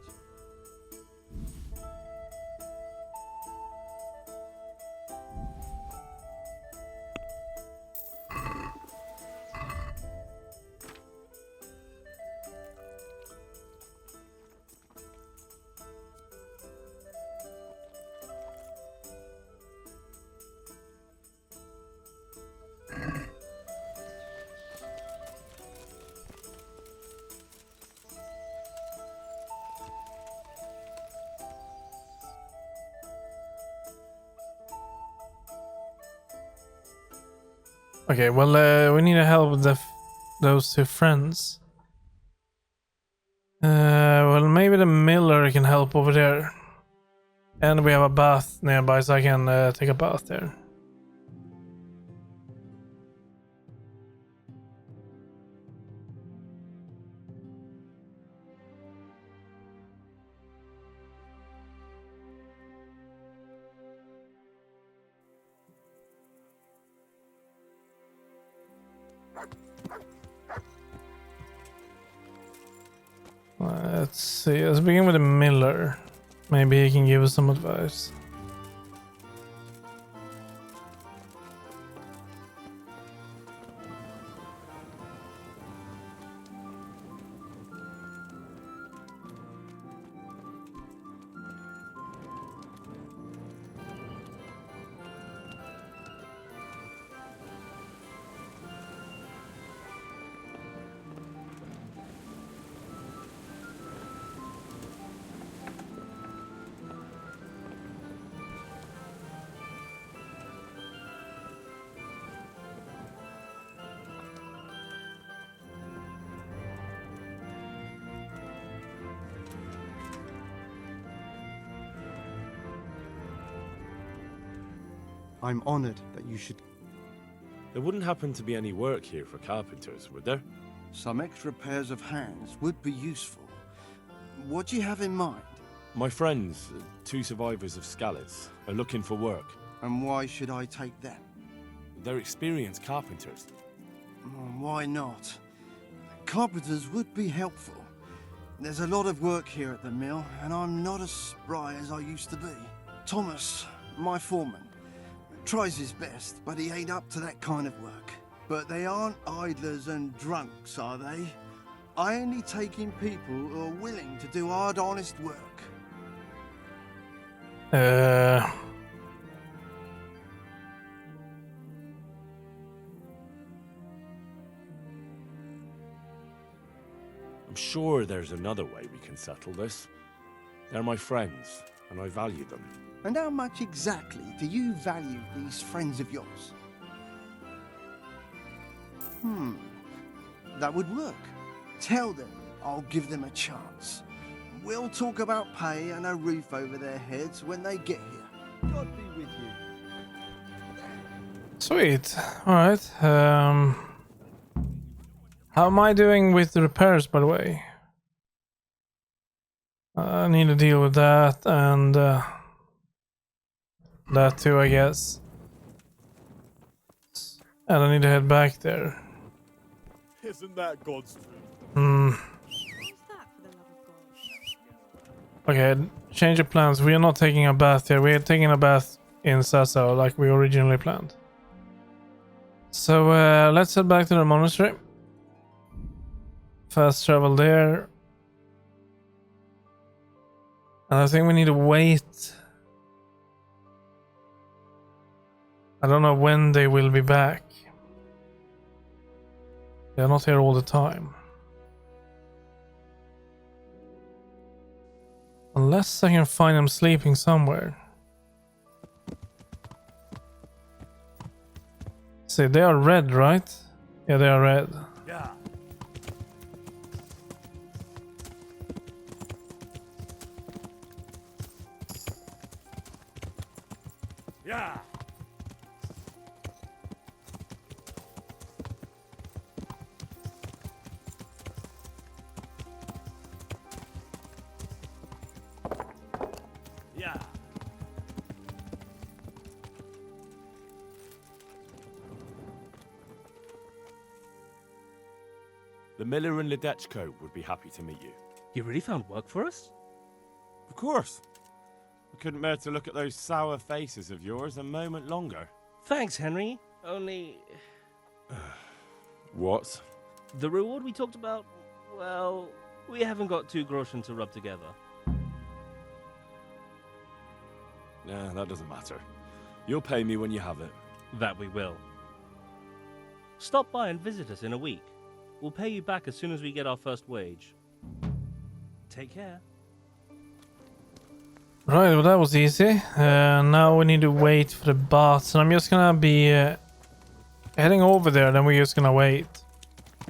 Okay, well, we need to help those two friends. Well, maybe the miller can help over there. And we have a bath nearby, so I can take a bath there. Let's see, let's begin with the miller. Maybe he can give us some advice. I'm honored that you should... There wouldn't happen to be any work here for carpenters, would there? Some extra pairs of hands would be useful. What do you have in mind? My friends, two survivors of Scalets, are looking for work. And why should I take them? They're experienced carpenters. Why not? Carpenters would be helpful. There's a lot of work here at the mill, and I'm not as spry as I used to be. Thomas, my foreman, tries his best, but he ain't up to that kind of work. But they aren't idlers and drunks, are they? I only take in people who are willing to do hard, honest work. I'm sure there's another way we can settle this. They're my friends, and I value them. And how much exactly do you value these friends of yours? That would work. Tell them I'll give them a chance. We'll talk about pay and a roof over their heads when they get here. God be with you. Sweet. Alright. How am I doing with the repairs, by the way? I need to deal with that and that too, I guess. And I need to head back there. Isn't that God's truth? Okay, change of plans. We are not taking a bath here. We are taking a bath in Sasso like we originally planned. So let's head back to the monastery. Fast travel there. And I think we need to wait. I don't know when they will be back. They're not here all the time. Unless I can find them sleeping somewhere. See, they are red, right? Yeah, they are red. Yeah. Yeah. Yeah. The miller and Ledechko would be happy to meet you. You really found work for us? Of course. I couldn't bear to look at those sour faces of yours a moment longer. Thanks, Henry. Only... What? The reward we talked about, well, we haven't got 2 groschen to rub together. Nah, that doesn't matter. You'll pay me when you have it. That we will. Stop by and visit us in a week. We'll pay you back as soon as we get our first wage. Take care. Right, well that was easy. Now we need to wait for the bots, and I'm just gonna be heading over there, then we're just gonna wait.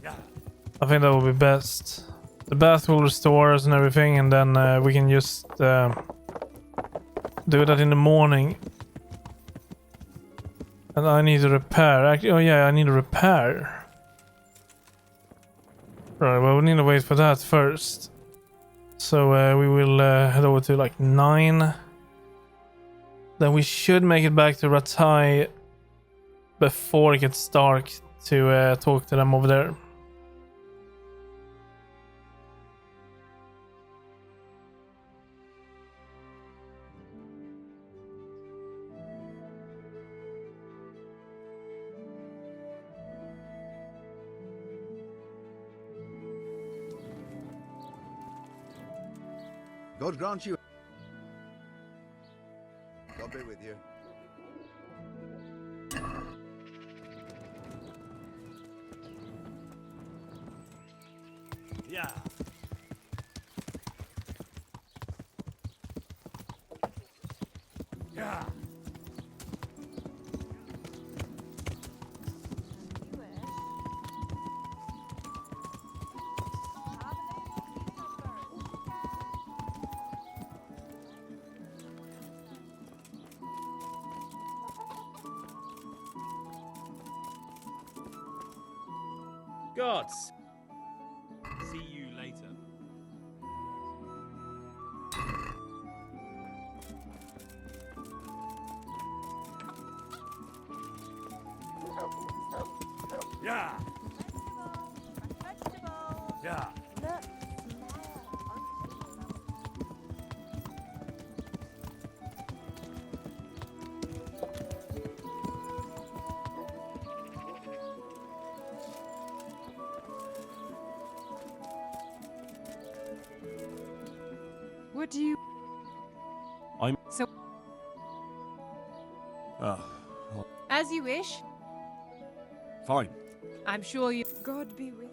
I think that will be best. The bath will restore us and everything, and then we can just do that in the morning. And I need to repair. Actually, oh yeah, I need to repair. Right, well we need to wait for that first. So we will head over to like 9. Then we should make it back to Ratai before it gets dark to talk to them over there. God grant you. God be with you. Yeah. Yeah. Gods. See you later. Yeah. Yeah. What do you... I'm... So... As you wish. Fine. I'm sure you... God be with you.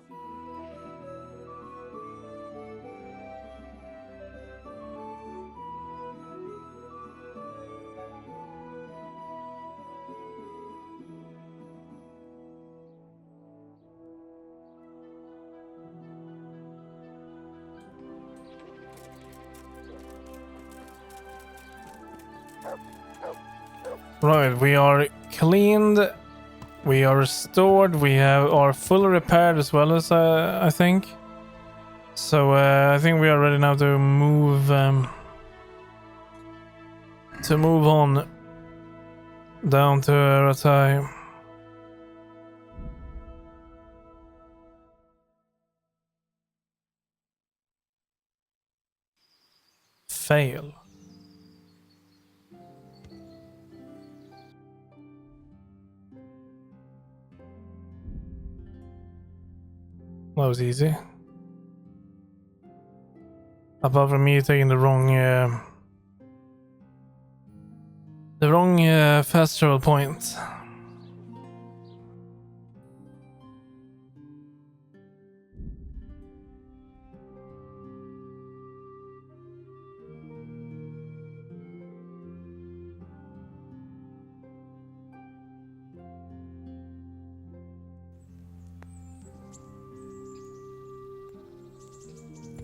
Right, we are cleaned, we are restored, we are fully repaired as well as I think. So I think we are ready now to move on down to Ratai. Fail. That was easy. Apart from me taking the wrong fast travel point.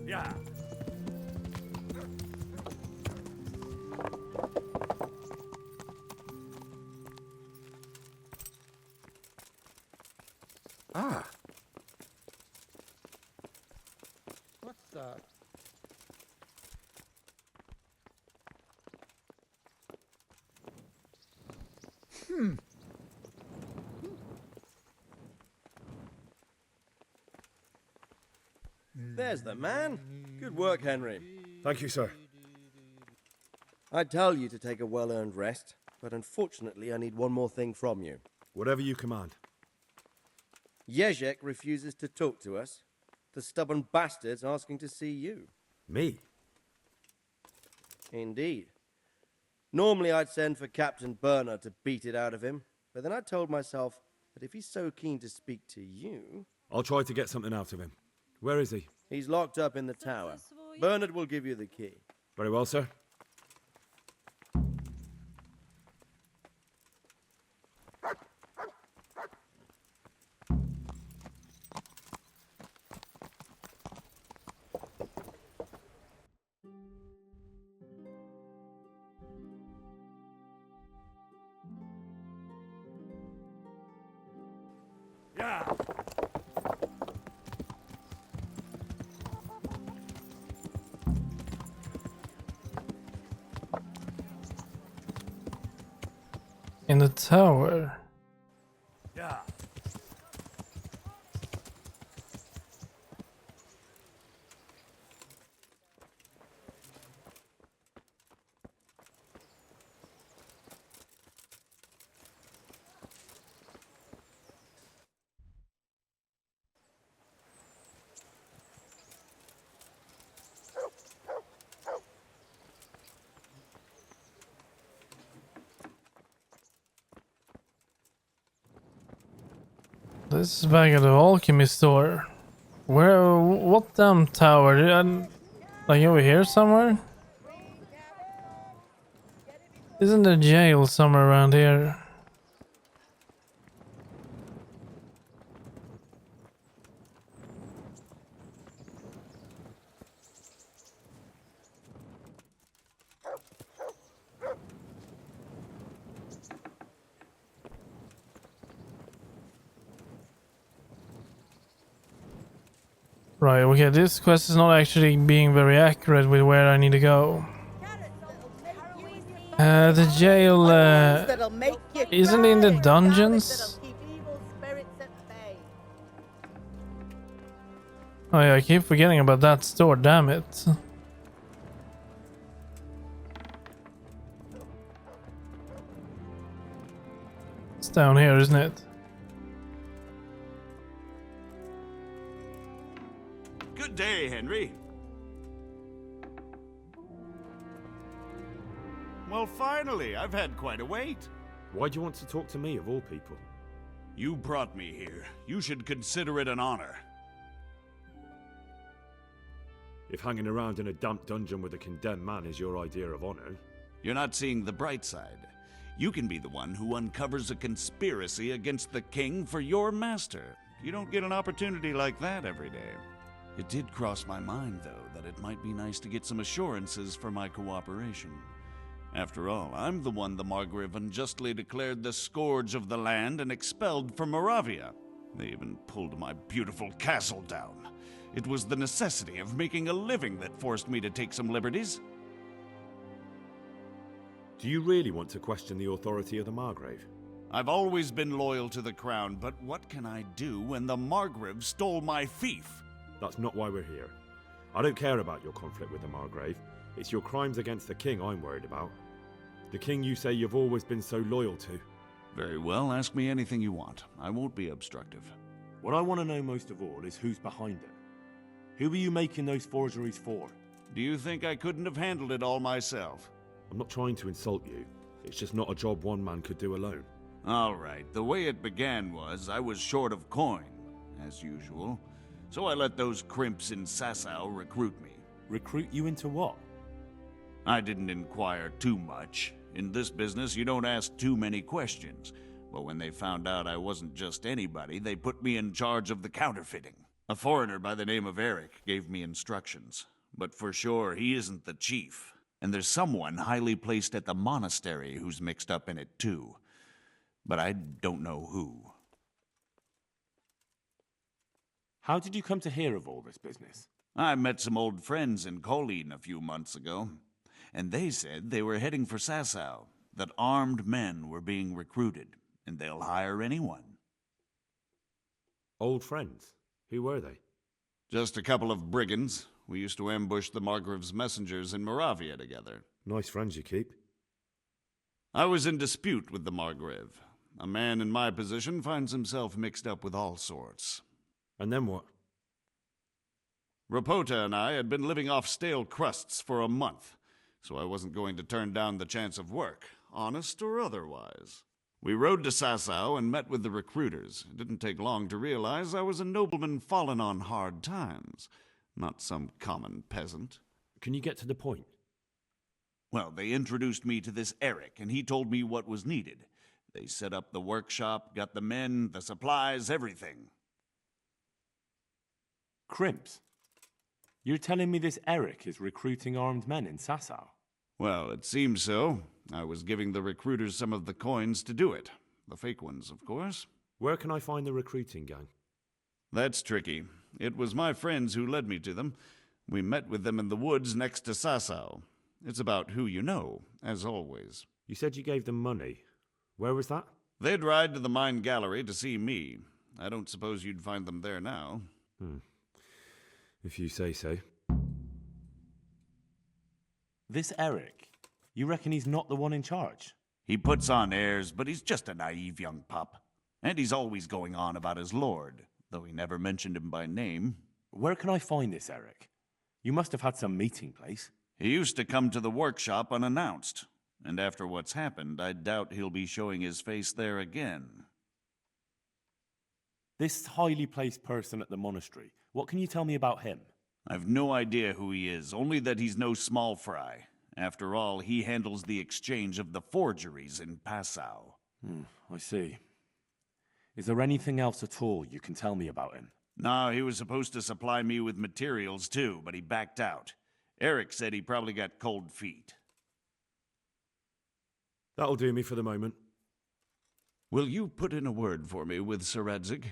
Yeah. Ah. What's that? There's the man. Good work, Henry. Thank you, sir. I'd tell you to take a well-earned rest, but unfortunately I need one more thing from you. Whatever you command. Jezek refuses to talk to us. The stubborn bastard's asking to see you. Me? Indeed. Normally I'd send for Captain Burner to beat it out of him, but then I told myself that if he's so keen to speak to you... I'll try to get something out of him. Where is he? He's locked up in the tower. Bernard will give you the key. Very well, sir. Yeah. In the tower. Yeah. This is back at the alchemy store. Where? What damn tower? Like over here somewhere? Isn't there jail somewhere around here? Right, okay, this quest is not actually being very accurate with where I need to go. The jail, isn't it in the dungeons? Oh yeah, I keep forgetting about that store, damn it. It's down here, isn't it? Good day, Henry. Well, finally, I've had quite a wait. Why do you want to talk to me, of all people? You brought me here. You should consider it an honor. If hanging around in a damp dungeon with a condemned man is your idea of honor... You're not seeing the bright side. You can be the one who uncovers a conspiracy against the king for your master. You don't get an opportunity like that every day. It did cross my mind, though, that it might be nice to get some assurances for my cooperation. After all, I'm the one the Margrave unjustly declared the scourge of the land and expelled from Moravia. They even pulled my beautiful castle down. It was the necessity of making a living that forced me to take some liberties. Do you really want to question the authority of the Margrave? I've always been loyal to the crown, but what can I do when the Margrave stole my fief? That's not why we're here. I don't care about your conflict with the Margrave. It's your crimes against the king I'm worried about. The king you say you've always been so loyal to. Very well, ask me anything you want. I won't be obstructive. What I want to know most of all is who's behind it. Who are you making those forgeries for? Do you think I couldn't have handled it all myself? I'm not trying to insult you. It's just not a job one man could do alone. All right, the way it began was I was short of coin, as usual. So I let those crimps in Sasau recruit me. Recruit you into what? I didn't inquire too much. In this business, you don't ask too many questions. But when they found out I wasn't just anybody, they put me in charge of the counterfeiting. A foreigner by the name of Eric gave me instructions, but for sure he isn't the chief. And there's someone highly placed at the monastery who's mixed up in it too. But I don't know who. How did you come to hear of all this business? I met some old friends in Colleen a few months ago, and they said they were heading for Sasau, that armed men were being recruited, and they'll hire anyone. Old friends? Who were they? Just a couple of brigands. We used to ambush the Margrave's messengers in Moravia together. Nice friends you keep. I was in dispute with the Margrave. A man in my position finds himself mixed up with all sorts. And then what? Rapota and I had been living off stale crusts for a month, so I wasn't going to turn down the chance of work, honest or otherwise. We rode to Sasau and met with the recruiters. It didn't take long to realize I was a nobleman fallen on hard times, not some common peasant. Can you get to the point? Well, they introduced me to this Eric, and he told me what was needed. They set up the workshop, got the men, the supplies, everything. Crimps? You're telling me this Eric is recruiting armed men in Sasau? Well, it seems so. I was giving the recruiters some of the coins to do it. The fake ones, of course. Where can I find the recruiting gang? That's tricky. It was my friends who led me to them. We met with them in the woods next to Sasau. It's about who you know, as always. You said you gave them money. Where was that? They'd ride to the mine gallery to see me. I don't suppose you'd find them there now. If you say so. This Eric, you reckon he's not the one in charge? He puts on airs, but he's just a naive young pup. And he's always going on about his lord, though he never mentioned him by name. Where can I find this Eric? You must have had some meeting place. He used to come to the workshop unannounced, and after what's happened, I doubt he'll be showing his face there again. This highly placed person at the monastery, what can you tell me about him? I've no idea who he is, only that he's no small fry. After all, he handles the exchange of the forgeries in Passau. I see. Is there anything else at all you can tell me about him? No, he was supposed to supply me with materials too, but he backed out. Eric said he probably got cold feet. That'll do me for the moment. Will you put in a word for me with Sir Radzig?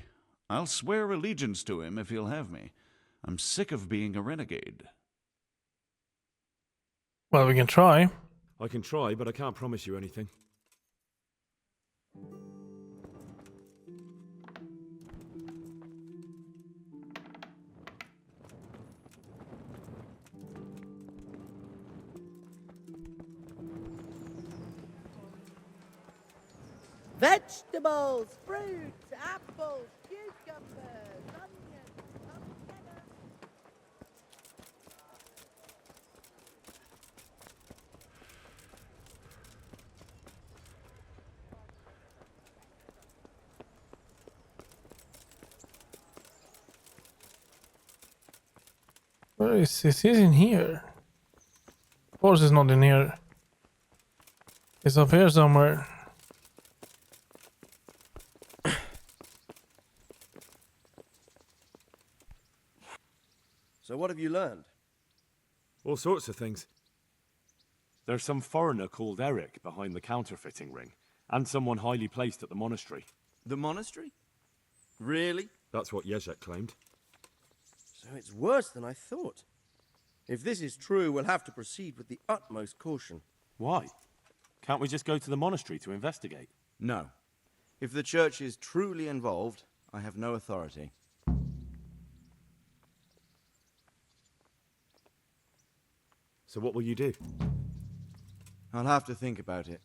I'll swear allegiance to him if he'll have me. I'm sick of being a renegade. Well, we can try. I can try, but I can't promise you anything. Vegetables, fruits, apples, cucumbers, onions, pumpkin. Where is this? He's in here. Of course he's not in here. He's up here somewhere. So what have you learned? All sorts of things. There's some foreigner called Eric behind the counterfeiting ring, and someone highly placed at the monastery. The monastery? Really? That's what Jezek claimed. So it's worse than I thought. If this is true, we'll have to proceed with the utmost caution. Why? Can't we just go to the monastery to investigate? No. If the church is truly involved, I have no authority. So what will you do? I'll have to think about it.